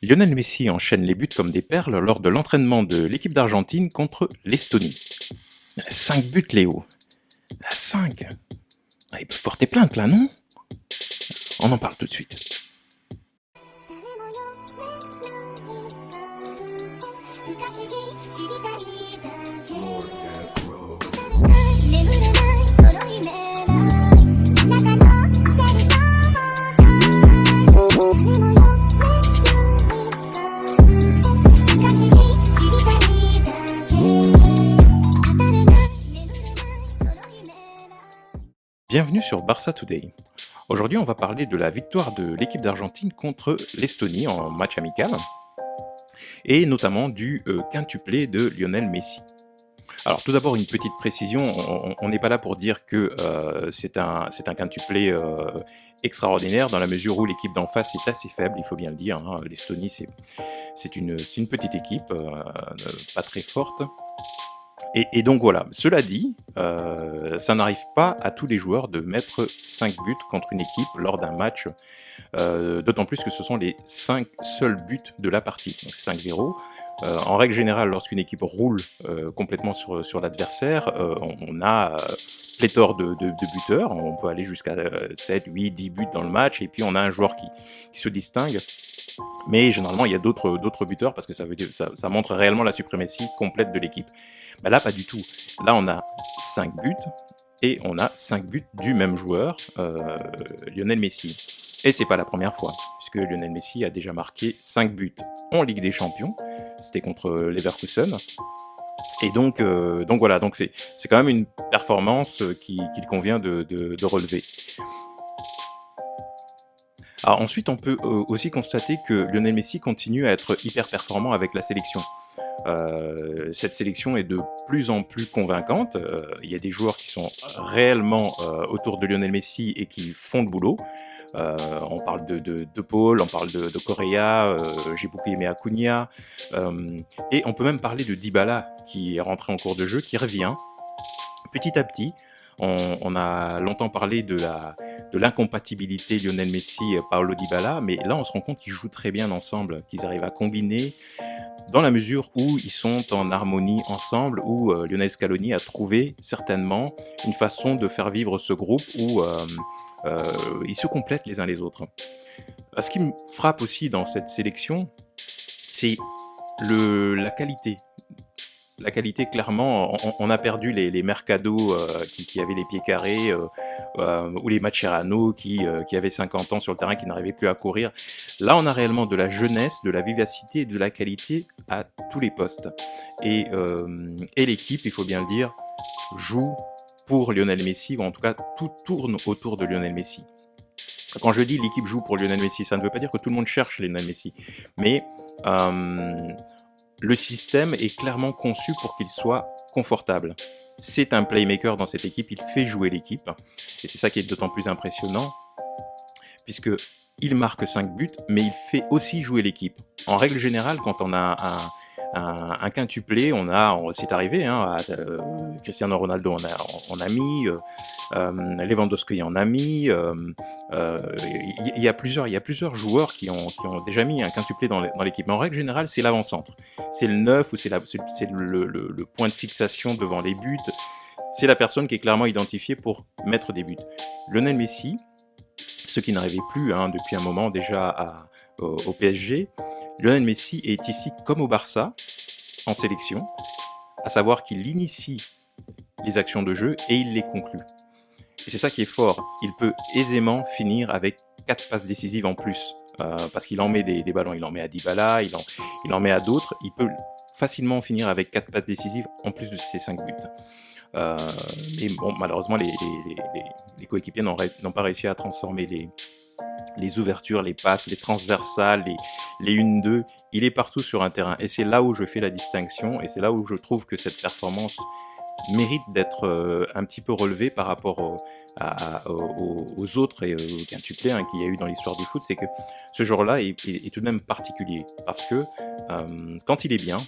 Lionel Messi enchaîne les buts comme des perles lors de l'entraînement de l'équipe d'Argentine contre l'Estonie. 5 buts, Léo. 5. Ils peuvent porter plainte là, non? On en parle tout de suite. Bienvenue sur Barça Today. Aujourd'hui, on va parler de la victoire de l'équipe d'Argentine contre l'Estonie en match amical et notamment du quintuplé de Lionel Messi. Alors tout d'abord une petite précision, on n'est pas là pour dire que c'est un quintuplé extraordinaire dans la mesure où l'équipe d'en face est assez faible, il faut bien le dire. Hein. L'Estonie c'est une petite équipe, pas très forte. Et donc voilà, cela dit, ça n'arrive pas à tous les joueurs de mettre 5 buts contre une équipe lors d'un match, d'autant plus que ce sont les 5 seuls buts de la partie, donc c'est 5-0. En règle générale, lorsqu'une équipe roule complètement sur l'adversaire, on a pléthore de buteurs, on peut aller jusqu'à 7, 8, 10 buts dans le match, et puis on a un joueur qui se distingue. Mais généralement, il y a d'autres buteurs parce que ça montre réellement la suprématie complète de l'équipe. Ben là, pas du tout. Là, on a 5 buts et on a 5 buts du même joueur, Lionel Messi. Et c'est pas la première fois, puisque Lionel Messi a déjà marqué 5 buts en Ligue des Champions. C'était contre Leverkusen. Et donc voilà, donc c'est quand même une performance qu'il convient de relever. Alors ensuite, on peut aussi constater que Lionel Messi continue à être hyper performant avec la sélection. Cette sélection est de plus en plus convaincante. Il y a des joueurs qui sont réellement autour de Lionel Messi et qui font le boulot. On parle de Paul, on parle de Correa, j'ai beaucoup aimé Acuna, et on peut même parler de Dybala qui est rentré en cours de jeu, qui revient petit à petit. On a longtemps parlé de l'incompatibilité Lionel Messi et Paulo Dybala, mais là on se rend compte qu'ils jouent très bien ensemble, qu'ils arrivent à combiner dans la mesure où ils sont en harmonie ensemble, où Lionel Scaloni a trouvé certainement une façon de faire vivre ce groupe où ils se complètent les uns les autres. Ce qui me frappe aussi dans cette sélection, c'est la qualité. La qualité, clairement, on a perdu les Mercado qui avaient les pieds carrés, ou les Mascherano qui avaient 50 ans sur le terrain, qui n'arrivaient plus à courir. Là, on a réellement de la jeunesse, de la vivacité et de la qualité à tous les postes. Et l'équipe, il faut bien le dire, joue pour Lionel Messi, ou en tout cas, tout tourne autour de Lionel Messi. Quand je dis l'équipe joue pour Lionel Messi, ça ne veut pas dire que tout le monde cherche Lionel Messi, mais le système est clairement conçu pour qu'il soit confortable. C'est un playmaker dans cette équipe, il fait jouer l'équipe, et c'est ça qui est d'autant plus impressionnant, puisque il marque 5 buts, mais il fait aussi jouer l'équipe. En règle générale, quand on a un quintuplé, c'est arrivé, hein, Cristiano Ronaldo en a mis, Lewandowski en a mis, il y a plusieurs joueurs qui ont déjà mis un quintuplé dans l'équipe. Mais en règle générale, c'est l'avant-centre. C'est le 9 ou c'est le point de fixation devant les buts. C'est la personne qui est clairement identifiée pour mettre des buts. Lionel Messi, ce qui n'arrivait plus depuis un moment déjà au PSG, Lionel Messi est ici comme au Barça, en sélection, à savoir qu'il initie les actions de jeu et il les conclut. Et c'est ça qui est fort, il peut aisément finir avec 4 passes décisives en plus, parce qu'il en met des ballons, il en met à Dybala, il en met à d'autres, il peut facilement finir avec 4 passes décisives en plus de ses 5 buts. Mais bon, malheureusement, les coéquipiers n'ont pas réussi à transformer les ouvertures, les passes, les transversales, les 1-2. Il est partout sur un terrain. Et c'est là où je fais la distinction, et c'est là où je trouve que cette performance mérite d'être un petit peu relevée par rapport aux autres et aux quintuplés qu'il y a eu dans l'histoire du foot. C'est que ce joueur-là est tout de même particulier, parce que quand il est bien,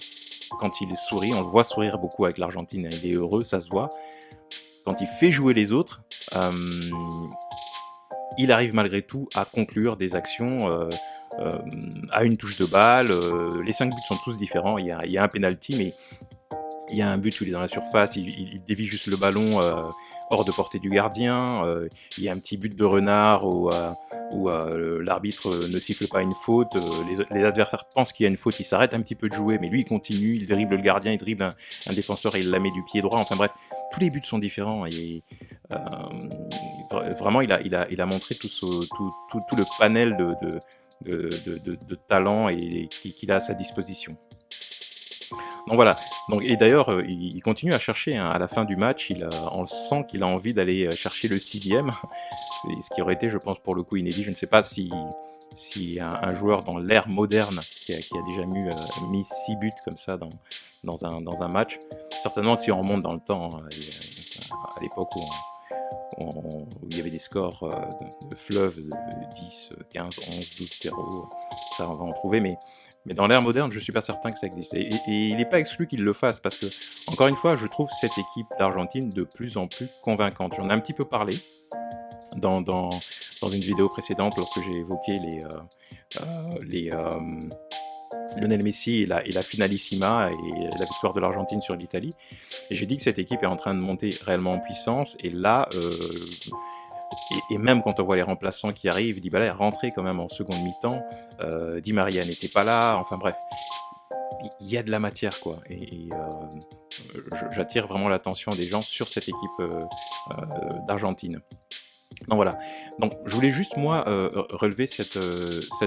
quand il sourit, on le voit sourire beaucoup avec l'Argentine, il est heureux, ça se voit. Quand il fait jouer les autres, il arrive malgré tout à conclure des actions à une touche de balle. Les 5 buts sont tous différents. Il y a un penalty, mais il y a un but où il est dans la surface, il dévie juste le ballon hors de portée du gardien. Il y a un petit but de renard où l'arbitre ne siffle pas une faute. Les adversaires pensent qu'il y a une faute, ils s'arrêtent un petit peu de jouer, mais lui il continue, il dribble le gardien, il dribble un défenseur et il la met du pied droit. Enfin bref, tous les buts sont différents et euh, vraiment il a montré tout le panel de talent qu'il a à sa disposition. Donc voilà. Donc, et d'ailleurs, il continue à chercher, hein. À la fin du match, on le sent qu'il a envie d'aller chercher le 6e. C'est ce qui aurait été, je pense, pour le coup inédit. Je ne sais pas si un joueur dans l'ère moderne qui a déjà mis 6 buts comme ça dans un match, certainement que si on remonte dans le temps, hein, à l'époque où il y avait des scores de fleuves de 10, 15, 11, 12, 0, ça on va en trouver, mais dans l'ère moderne, je suis pas certain que ça existe. Et il n'est pas exclu qu'il le fasse, parce que, encore une fois, je trouve cette équipe d'Argentine de plus en plus convaincante. J'en ai un petit peu parlé dans une vidéo précédente, lorsque j'ai évoqué Lionel Messi et la finalissima et la victoire de l'Argentine sur l'Italie. Et j'ai dit que cette équipe est en train de monter réellement en puissance, et là... Et même quand on voit les remplaçants qui arrivent, Dybala est rentré quand même en seconde mi-temps, Di Maria n'était pas là, enfin bref, il y a de la matière, quoi. J'attire vraiment l'attention des gens sur cette équipe d'Argentine. Donc voilà. Donc je voulais juste moi relever cette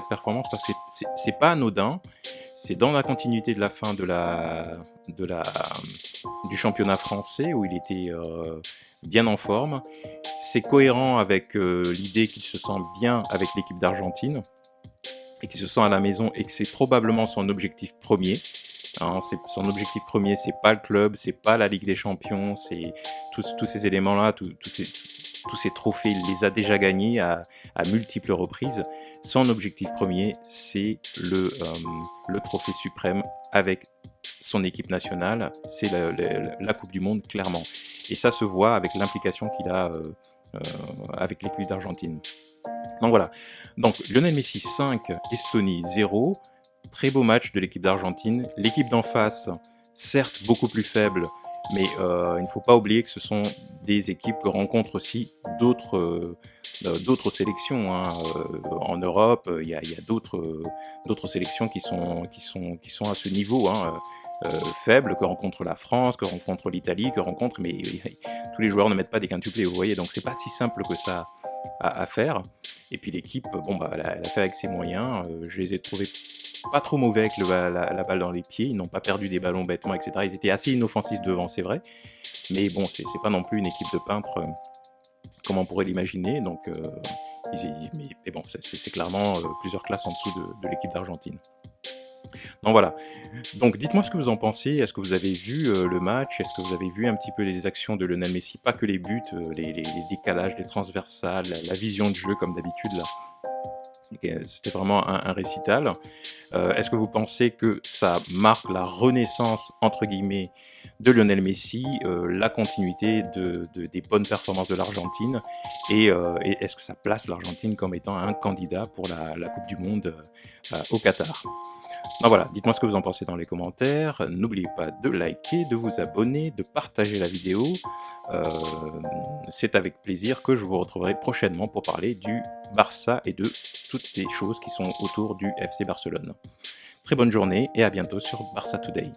performance, parce que c'est pas anodin. C'est dans la continuité de la fin du championnat français, où il était bien en forme. C'est cohérent avec l'idée qu'il se sent bien avec l'équipe d'Argentine et qu'il se sent à la maison, et que c'est probablement son objectif premier. Hein, son objectif premier, c'est pas le club, c'est pas la Ligue des Champions, c'est tous ces éléments-là, tous ces trophées, il les a déjà gagnés à multiples reprises. Son objectif premier, c'est le trophée suprême avec son équipe nationale, c'est la Coupe du Monde, clairement. Et ça se voit avec l'implication qu'il a avec l'équipe d'Argentine. Donc voilà. Donc Lionel Messi 5, Estonie 0. Très beau match de l'équipe d'Argentine. L'équipe d'en face, certes beaucoup plus faible, mais il ne faut pas oublier que ce sont des équipes que rencontrent aussi d'autres sélections, hein. En Europe, il y a d'autres sélections qui sont à ce niveau, hein, faible, que rencontre la France, que rencontre l'Italie, mais tous les joueurs ne mettent pas des quintuplés, vous voyez, donc c'est pas si simple que ça à faire. Et puis l'équipe, bon bah, elle a fait avec ses moyens. Je les ai trouvés pas trop mauvais avec la balle dans les pieds, ils n'ont pas perdu des ballons bêtement, etc. Ils étaient assez inoffensifs devant, c'est vrai, mais bon, c'est pas non plus une équipe de peintres comme on pourrait l'imaginer, donc mais bon, c'est clairement plusieurs classes en dessous de l'équipe d'Argentine. Donc voilà. Donc dites-moi ce que vous en pensez. Est-ce que vous avez vu le match? Est-ce que vous avez vu un petit peu les actions de Lionel Messi? Pas que les buts, les décalages, les transversales, la vision de jeu comme d'habitude là. C'était vraiment un récital. Est-ce que vous pensez que ça marque la renaissance, entre guillemets, de Lionel Messi, la continuité des bonnes performances de l'Argentine, et est-ce que ça place l'Argentine comme étant un candidat pour la Coupe du Monde au Qatar? Donc voilà, dites-moi ce que vous en pensez dans les commentaires. N'oubliez pas de liker, de vous abonner, de partager la vidéo. C'est avec plaisir que je vous retrouverai prochainement pour parler du Barça et de toutes les choses qui sont autour du FC Barcelone. Très bonne journée et à bientôt sur Barça Today.